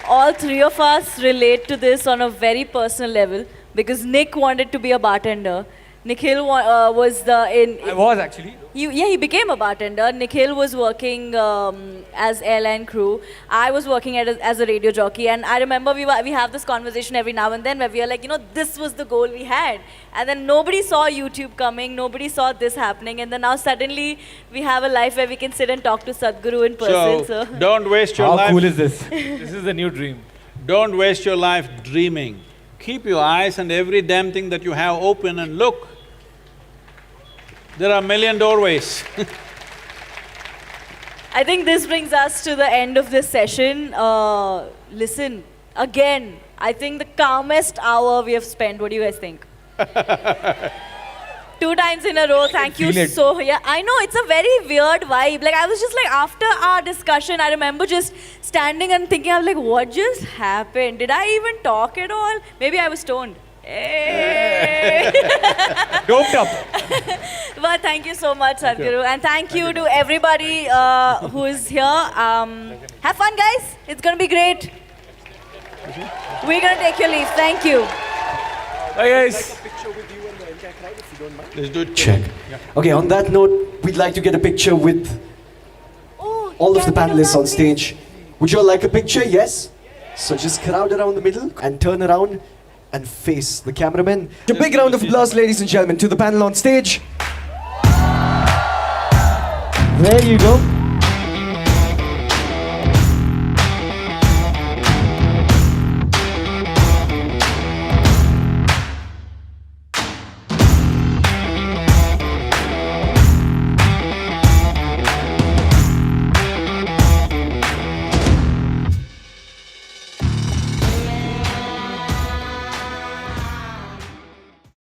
all three of us relate to this on a very personal level, because Nick wanted to be a bartender. Nikhil was I was actually. He became a bartender. Nikhil was working as airline crew. I was working as a radio jockey, and I remember we have this conversation every now and then where we are like, this was the goal we had. And then nobody saw YouTube coming, nobody saw this happening, and then now suddenly we have a life where we can sit and talk to Sadhguru in person. So, don't waste your life… How cool is this? This is the new dream. Don't waste your life dreaming. Keep your eyes and every damn thing that you have open and look. There are a million doorways. I think this brings us to the end of this session. Listen, again, I think the calmest hour we have spent. What do you guys think? 2 times in a row, thank you so… Yeah, I know, it's a very weird vibe. Like, I was just like, after our discussion, I remember just standing and thinking, I was like, what just happened? Did I even talk at all? Maybe I was stoned. Hey. Doped up. But thank you so much, Sadhguru. And thank you to everybody who is here. Have fun, guys. It's going to be great. We're going to take your leave. Thank you. Bye, guys. Let's do it. Check. Yeah. Okay, on that note, we'd like to get a picture with all of the panelists on stage. Would you all like a picture? Yes? So just crowd around the middle and turn around and face the cameraman. A big round of applause, ladies and gentlemen, to the panel on stage. There you go.